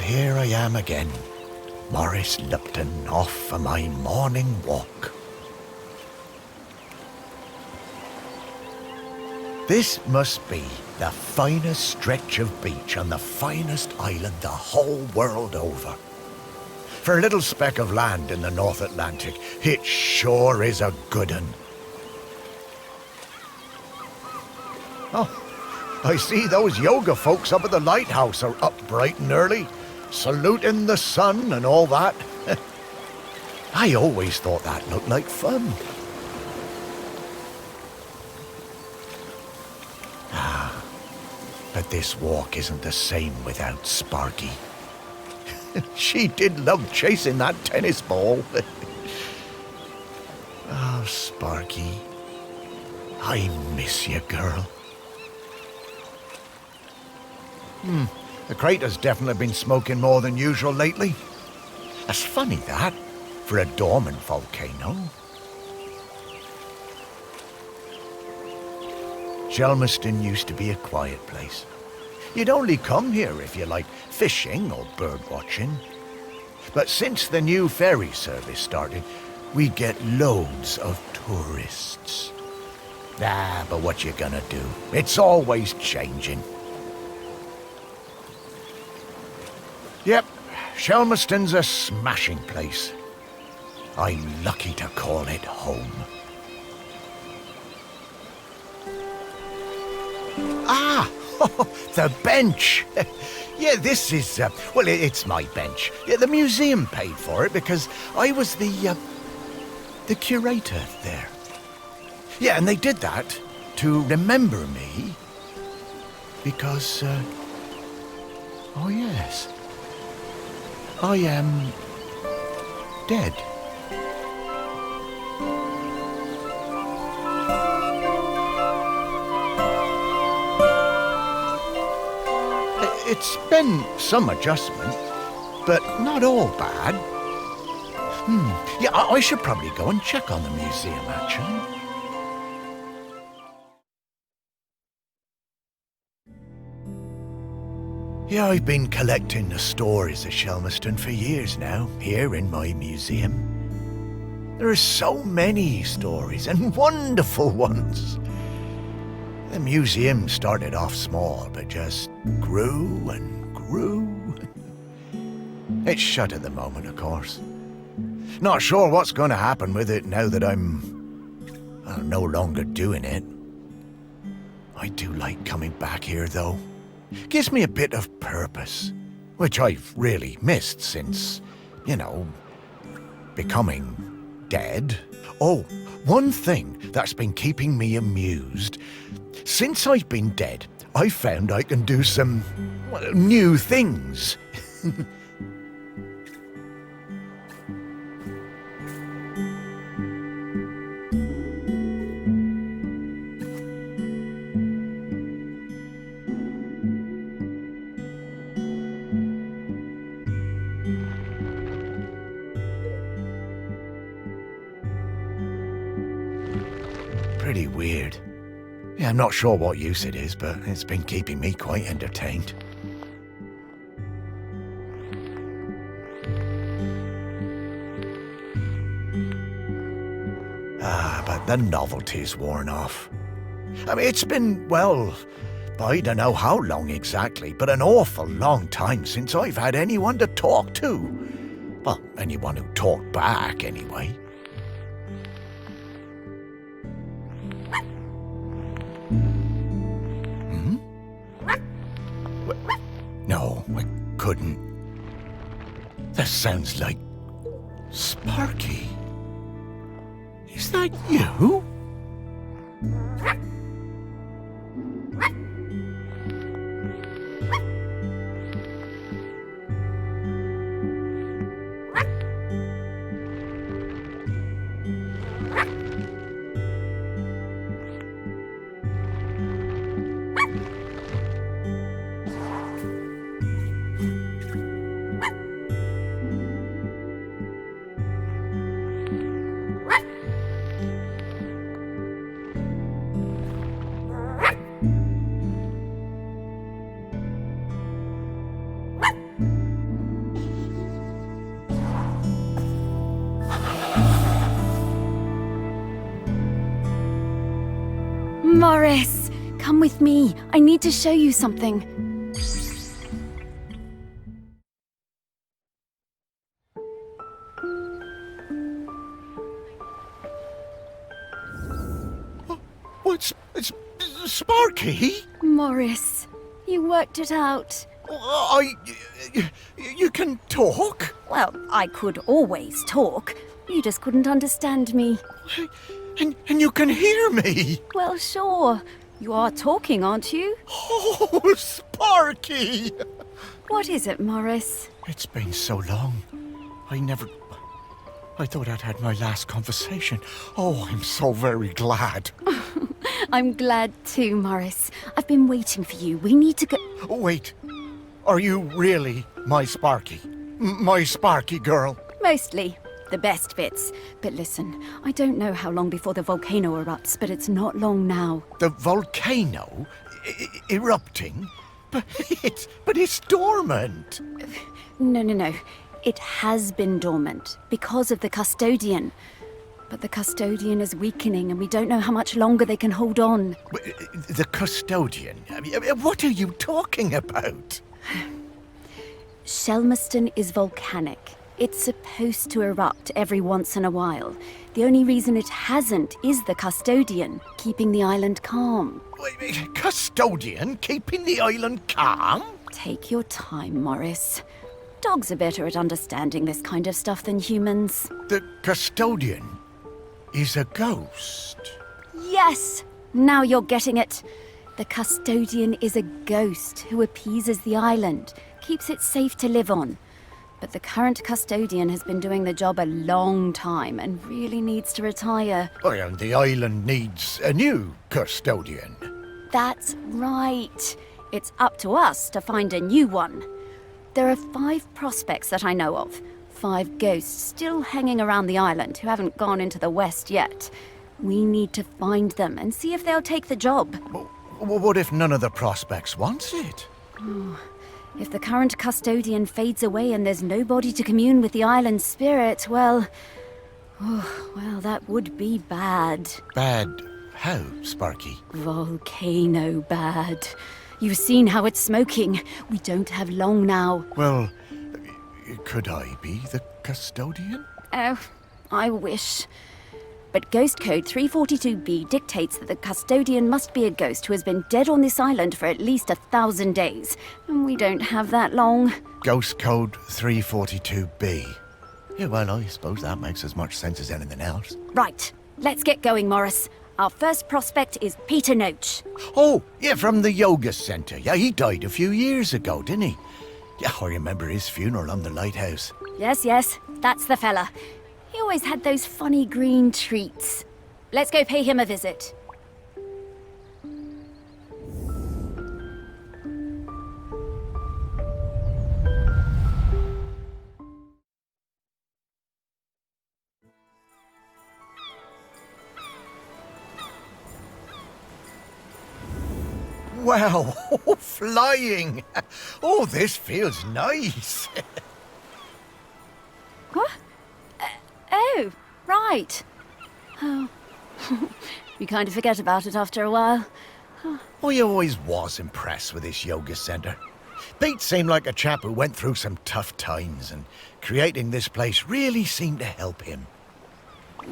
here I am again, Morris Lupton, off for my morning walk. This must be the finest stretch of beach on the finest island the whole world over. For a little speck of land in the North Atlantic, it sure is a good un. Oh, I see those yoga folks up at the lighthouse are up bright and early, saluting the sun and all that. I always thought that looked like fun. But this walk isn't the same without Sparky. She did love chasing that tennis ball. Oh, Sparky, I miss you, girl. The crater's definitely been smoking more than usual lately. That's funny, that, for a dormant volcano. Shelmerston used to be a quiet place. You'd only come here if you liked fishing or bird watching. But since the new ferry service started, we get loads of tourists. But what you gonna do? It's always changing. Yep, Shelmerston's a smashing place. I'm lucky to call it home. The bench. Yeah, this is, well, it's my bench. Yeah, the museum paid for it because I was the curator there. Yeah, and they did that to remember me because, oh yes, I am dead. It's been some adjustment, but not all bad. Yeah, I should probably go and check on the museum, actually. Yeah, I've been collecting the stories of Shelmerston for years now, here in my museum. There are so many stories, and wonderful ones. The museum started off small, but just grew and grew. It's shut at the moment, of course. Not sure what's going to happen with it now that I'm no longer doing it. I do like coming back here, though. Gives me a bit of purpose, which I've really missed since, becoming dead. Oh, one thing that's been keeping me amused. Since I've been dead, I found I can do some new things. Pretty weird. Yeah, I'm not sure what use it is, but it's been keeping me quite entertained. But the novelty's worn off. I mean, it's been, well, I don't know how long exactly, but an awful long time since I've had anyone to talk to. Well, anyone who talked back, anyway. No, I couldn't. That sounds like Sparky. Is that you? Morris, come with me. I need to show you something. It's Sparky? Morris, you worked it out. You can talk? Well, I could always talk. You just couldn't understand me. And you can hear me? Well, sure. You are talking, aren't you? Oh, Sparky! What is it, Morris? It's been so long. I thought I'd had my last conversation. Oh, I'm so very glad. I'm glad too, Morris. I've been waiting for you. We need to go... Wait. Are you really my Sparky? My Sparky girl? Mostly. The best bits. But listen, I don't know how long before the volcano erupts, but it's not long now. The volcano? Erupting? But it's dormant. No. It has been dormant because of the custodian. But the custodian is weakening and we don't know how much longer they can hold on. The custodian? What are you talking about? Shelmerston is volcanic. It's supposed to erupt every once in a while. The only reason it hasn't is the custodian, keeping the island calm. Custodian keeping the island calm? Take your time, Morris. Dogs are better at understanding this kind of stuff than humans. The custodian is a ghost. Yes! Now you're getting it. The custodian is a ghost who appeases the island, keeps it safe to live on. But the current custodian has been doing the job a long time and really needs to retire. Well, the island needs a new custodian. That's right. It's up to us to find a new one. There are 5 prospects that I know of. 5 ghosts still hanging around the island who haven't gone into the west yet. We need to find them and see if they'll take the job. What if none of the prospects wants it? If the current custodian fades away and there's nobody to commune with the island's spirit, well, that would be bad. Bad how, Sparky? Volcano bad. You've seen how it's smoking. We don't have long now. Well, could I be the custodian? Oh, I wish. But Ghost Code 342B dictates that the custodian must be a ghost who has been dead on this island for at least 1,000 days. And we don't have that long. Ghost Code 342B. Yeah, well, I suppose that makes as much sense as anything else. Right. Let's get going, Morris. Our first prospect is Peter Noach. Oh, yeah, from the yoga center. Yeah, he died a few years ago, didn't he? Yeah, I remember his funeral on the lighthouse. Yes, that's the fella. He always had those funny green treats. Let's go pay him a visit. Wow, flying! Oh, this feels nice. What? Oh, right. Oh, you kind of forget about it after a while. I always was impressed with this yoga center. Pete seemed like a chap who went through some tough times, and creating this place really seemed to help him.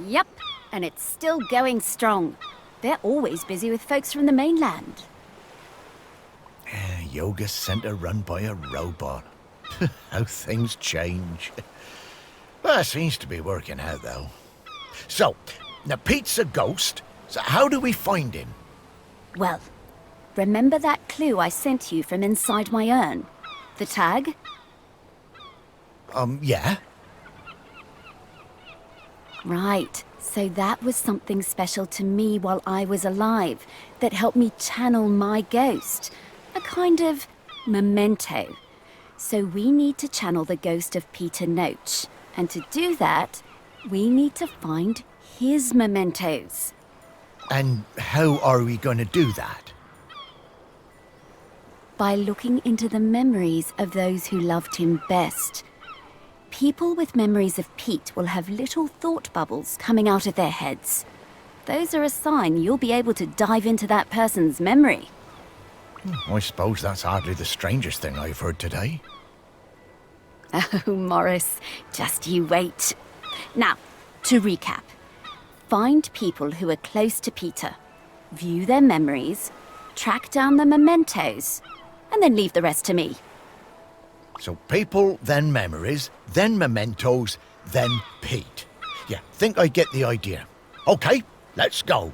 Yep, and it's still going strong. They're always busy with folks from the mainland. Yoga center run by a robot. How things change. Well, seems to be working out, though. So, now Pete's a ghost, so how do we find him? Well, remember that clue I sent you from inside my urn? The tag? Yeah. Right, so that was something special to me while I was alive that helped me channel my ghost. A kind of memento. So we need to channel the ghost of Peter Noach. And to do that, we need to find his mementos. And how are we going to do that? By looking into the memories of those who loved him best. People with memories of Pete will have little thought bubbles coming out of their heads. those are a sign you'll be able to dive into that person's memory. I suppose that's hardly the strangest thing I've heard today. Oh, Morris, just you wait. Now, to recap. Find people who are close to Peter, view their memories, track down the mementos, and then leave the rest to me. So people, then memories, then mementos, then Pete. Yeah, think I get the idea. Okay, let's go.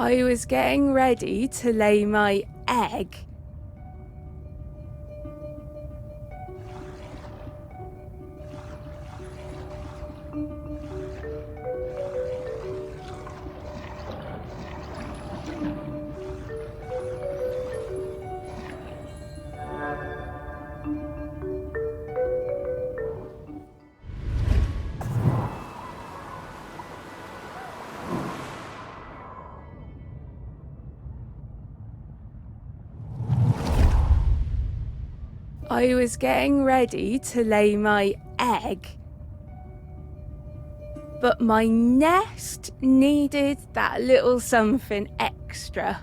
I was getting ready to lay my egg. I was getting ready to lay my egg, but my nest needed that little something extra.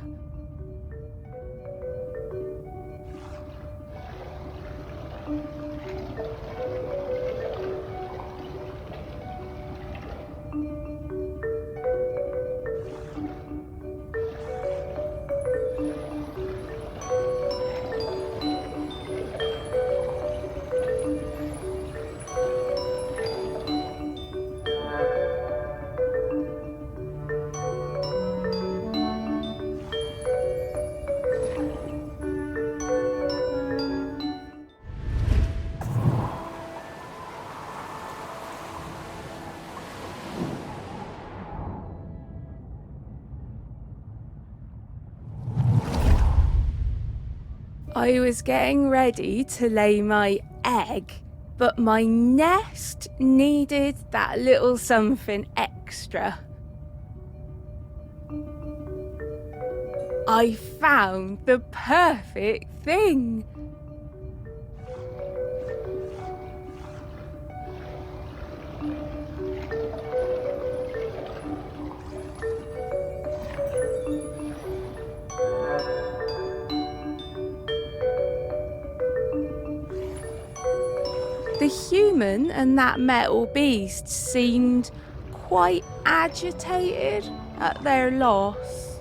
I was getting ready to lay my egg, but my nest needed that little something extra. I found the perfect thing. The human and that metal beast seemed quite agitated at their loss.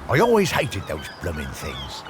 I always hated those blooming things.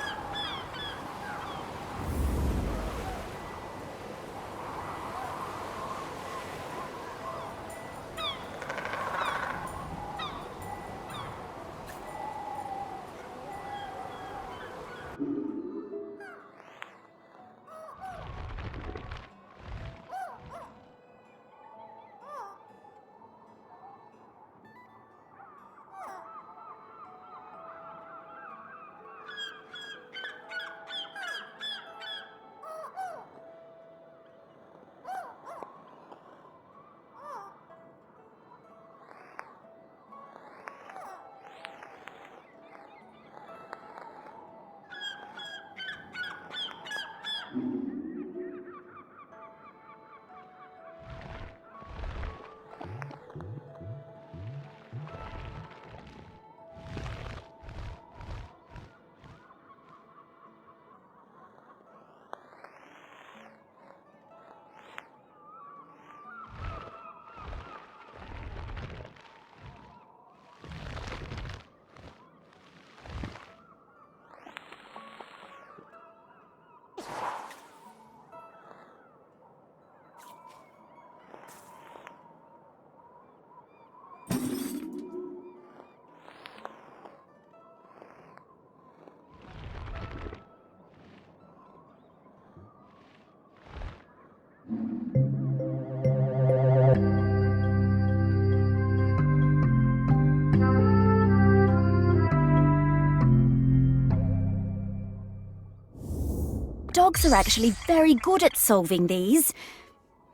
Dogs are actually very good at solving these.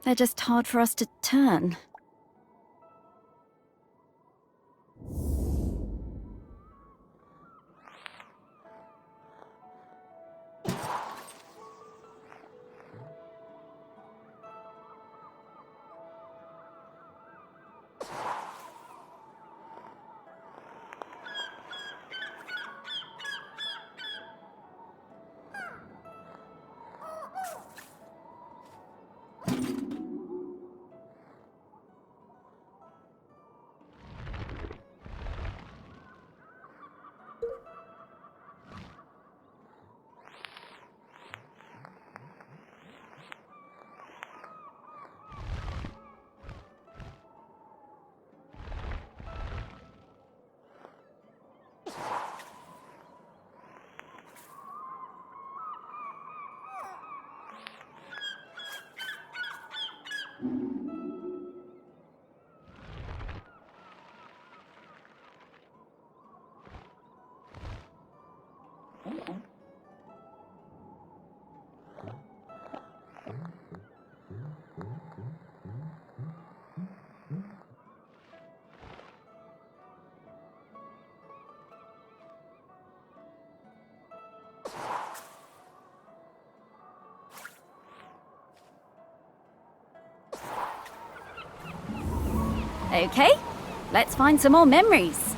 They're just hard for us to turn. Okay, let's find some more memories.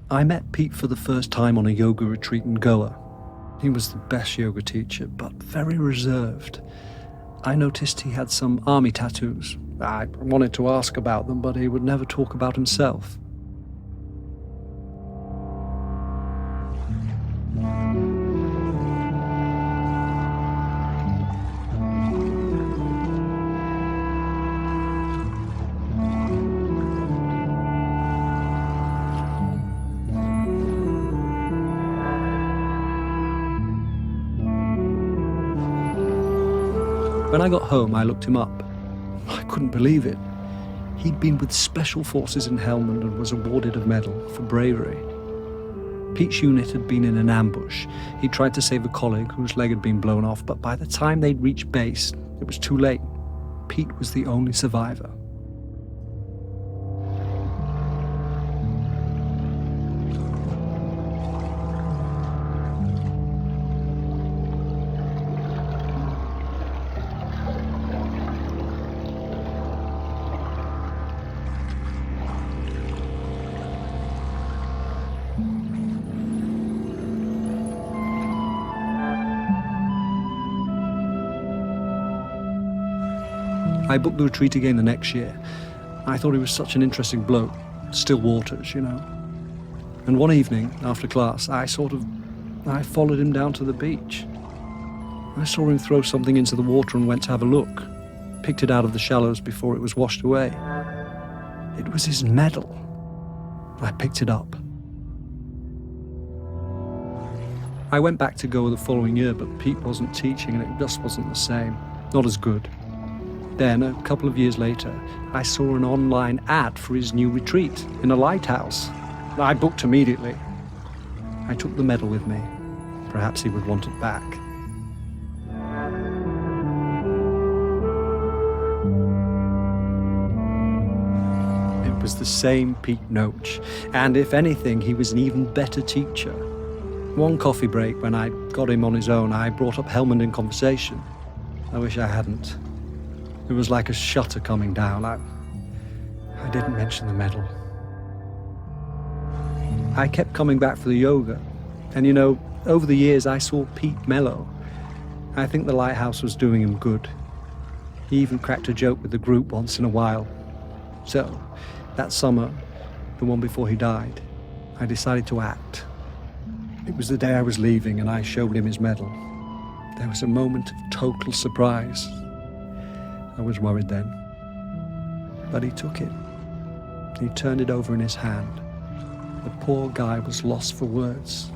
I met Pete for the first time on a yoga retreat in Goa. He was the best yoga teacher, but very reserved. I noticed he had some army tattoos. I wanted to ask about them, but he would never talk about himself. When I got home, I looked him up. I couldn't believe it. He'd been with Special Forces in Helmand and was awarded a medal for bravery. Pete's unit had been in an ambush. He tried to save a colleague whose leg had been blown off, but by the time they'd reached base, it was too late. Pete was the only survivor. I booked the retreat again the next year. I thought he was such an interesting bloke. Still waters, you know. And one evening, after class, I followed him down to the beach. I saw him throw something into the water and went to have a look. Picked it out of the shallows before it was washed away. It was his medal. I picked it up. I went back to Goa the following year, but Pete wasn't teaching and it just wasn't the same. Not as good. Then, a couple of years later, I saw an online ad for his new retreat in a lighthouse. I booked immediately. I took the medal with me. Perhaps he would want it back. It was the same Pete Noach, and if anything, he was an even better teacher. One coffee break, when I got him on his own, I brought up Helmand in conversation. I wish I hadn't. It was like a shutter coming down. I didn't mention the medal. I kept coming back for the yoga. And you know, over the years I saw Pete mellow. I think the lighthouse was doing him good. He even cracked a joke with the group once in a while. So, that summer, the one before he died, I decided to act. It was the day I was leaving and I showed him his medal. There was a moment of total surprise. I was worried then, but he took it. He turned it over in his hand. The poor guy was lost for words.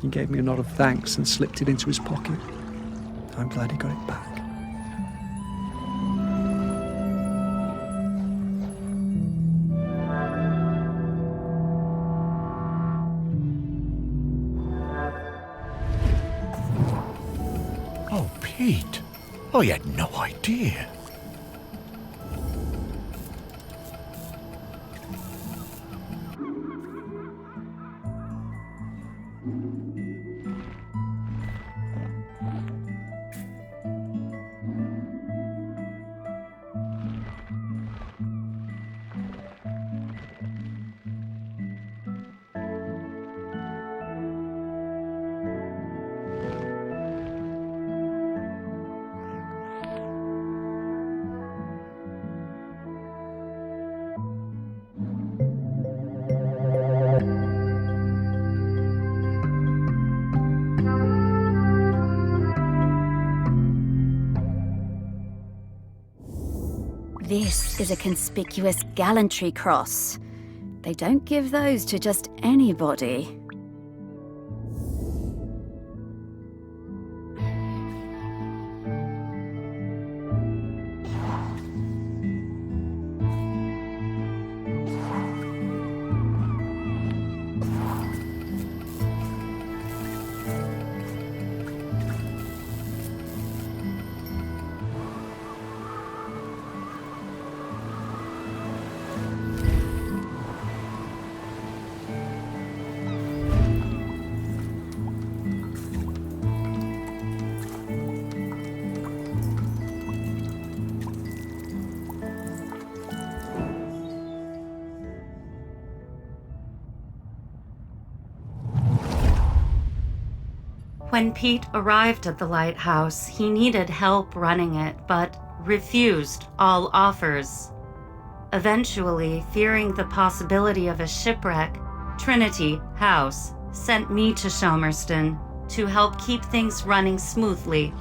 He gave me a nod of thanks and slipped it into his pocket. I'm glad he got it back. Oh, Pete, I had no idea. This is a conspicuous gallantry cross. They don't give those to just anybody. When Pete arrived at the lighthouse, he needed help running it, but refused all offers. Eventually, fearing the possibility of a shipwreck, Trinity House sent me to Shelmerston to help keep things running smoothly.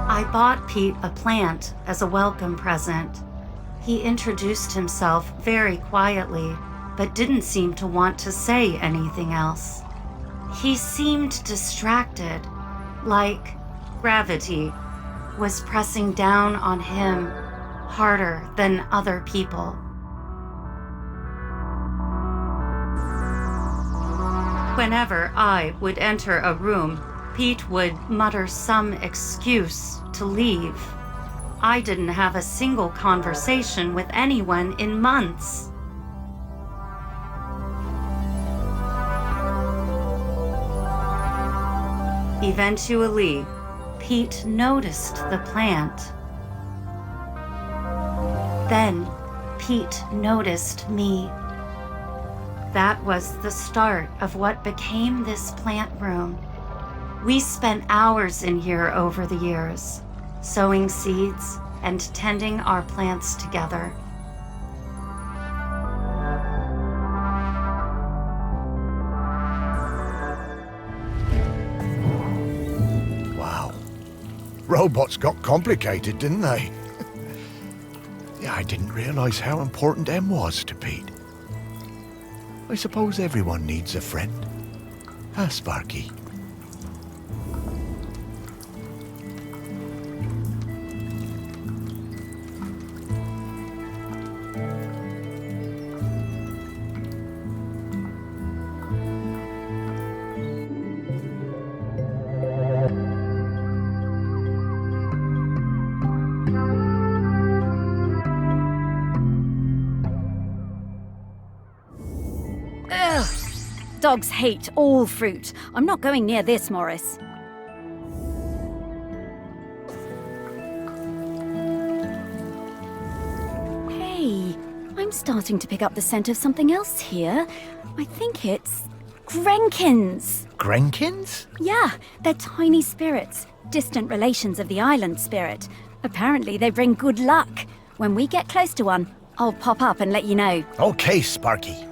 I bought Pete a plant as a welcome present. He introduced himself very quietly, but didn't seem to want to say anything else. He seemed distracted, like gravity was pressing down on him harder than other people. Whenever I would enter a room, Pete would mutter some excuse to leave. I didn't have a single conversation with anyone in months. Eventually, Pete noticed the plant. Then, Pete noticed me. That was the start of what became this plant room. We spent hours in here over the years, sowing seeds and tending our plants together. Wow. Robots got complicated, didn't they? Yeah, I didn't realize how important M was to Pete. I suppose everyone needs a friend. Huh, Sparky? Dogs hate all fruit. I'm not going near this, Morris. Hey, I'm starting to pick up the scent of something else here. I think it's Grenkins. Grenkins? Yeah, they're tiny spirits, distant relations of the island spirit. Apparently they bring good luck. When we get close to one, I'll pop up and let you know. Okay, Sparky.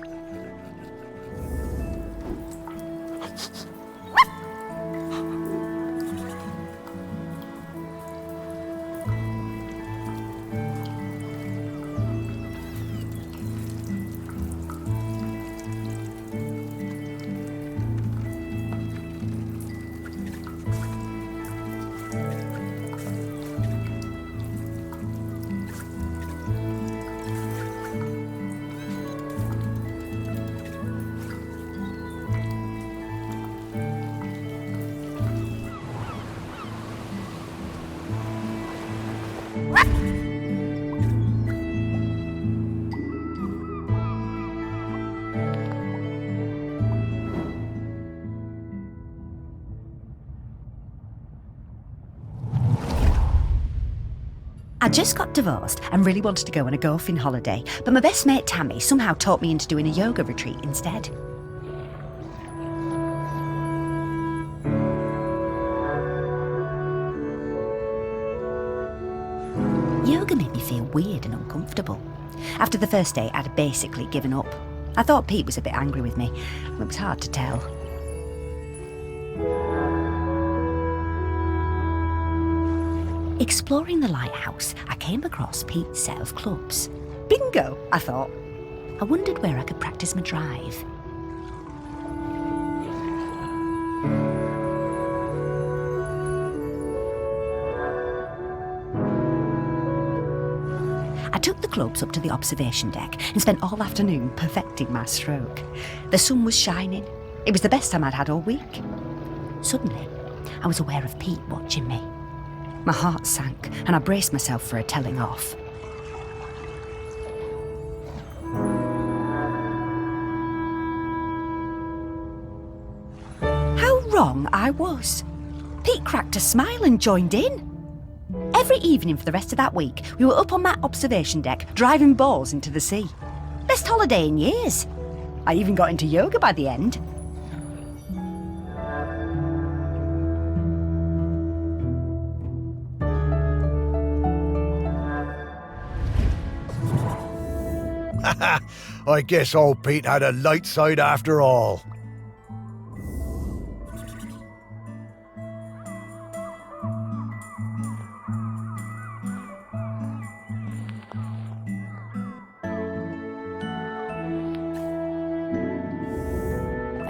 I just got divorced and really wanted to go on a golfing holiday, but my best mate Tammy somehow talked me into doing a yoga retreat instead. Yoga made me feel weird and uncomfortable. After the first day, I'd basically given up. I thought Pete was a bit angry with me. It was hard to tell. Exploring the lighthouse, I came across Pete's set of clubs. Bingo, I thought. I wondered where I could practice my drive. I took the clubs up to the observation deck and spent all afternoon perfecting my stroke. The sun was shining. It was the best time I'd had all week. Suddenly, I was aware of Pete watching me. My heart sank, and I braced myself for a telling off. How wrong I was. Pete cracked a smile and joined in. Every evening for the rest of that week, we were up on that observation deck, driving balls into the sea. Best holiday in years. I even got into yoga by the end. I guess old Pete had a light side after all.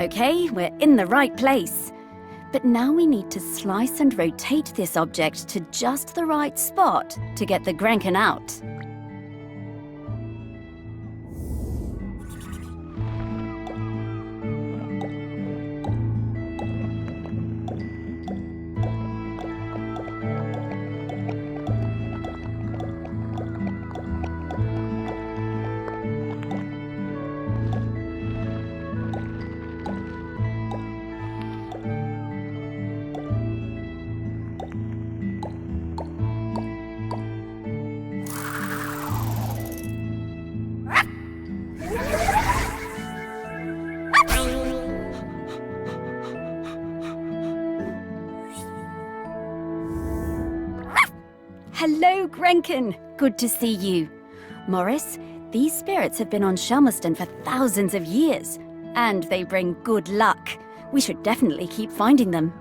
Okay, we're in the right place. But now we need to slice and rotate this object to just the right spot to get the Grenken out. Hello, Grenken. Good to see you. Morris, these spirits have been on Shelmerston for thousands of years, and they bring good luck. We should definitely keep finding them.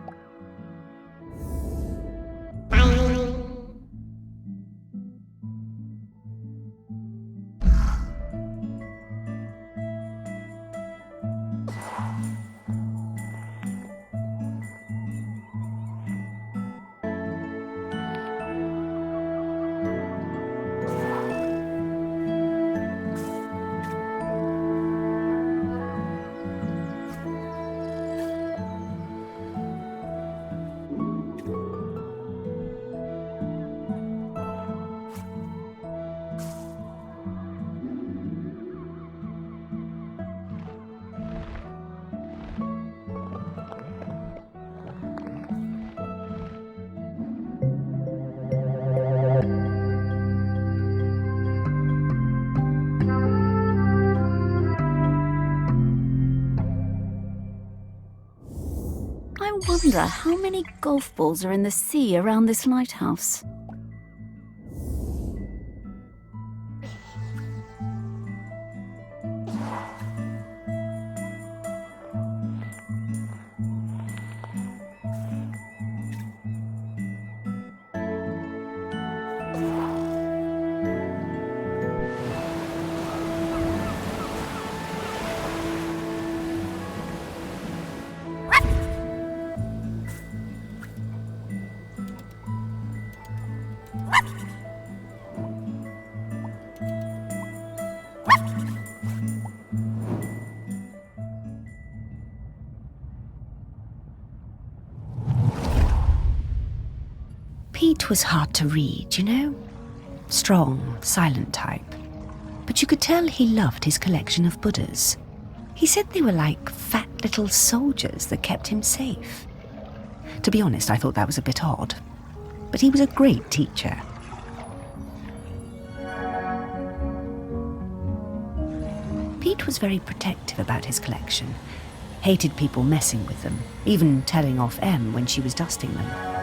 I wonder how many golf balls are in the sea around this lighthouse. Pete was hard to read, you know? Strong, silent type. But you could tell he loved his collection of Buddhas. He said they were like fat little soldiers that kept him safe. To be honest, I thought that was a bit odd. But he was a great teacher. Pete was very protective about his collection. Hated people messing with them, even telling off Em when she was dusting them.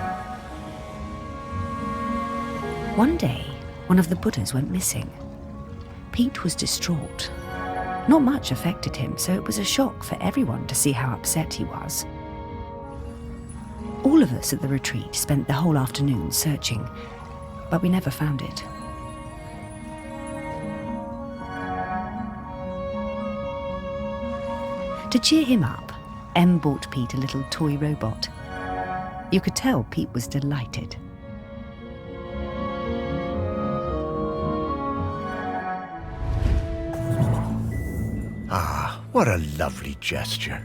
One day, one of the Buddhas went missing. Pete was distraught. Not much affected him, so it was a shock for everyone to see how upset he was. All of us at the retreat spent the whole afternoon searching, but we never found it. To cheer him up, Em bought Pete a little toy robot. You could tell Pete was delighted. Ah, what a lovely gesture.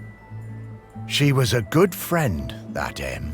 She was a good friend, that Em.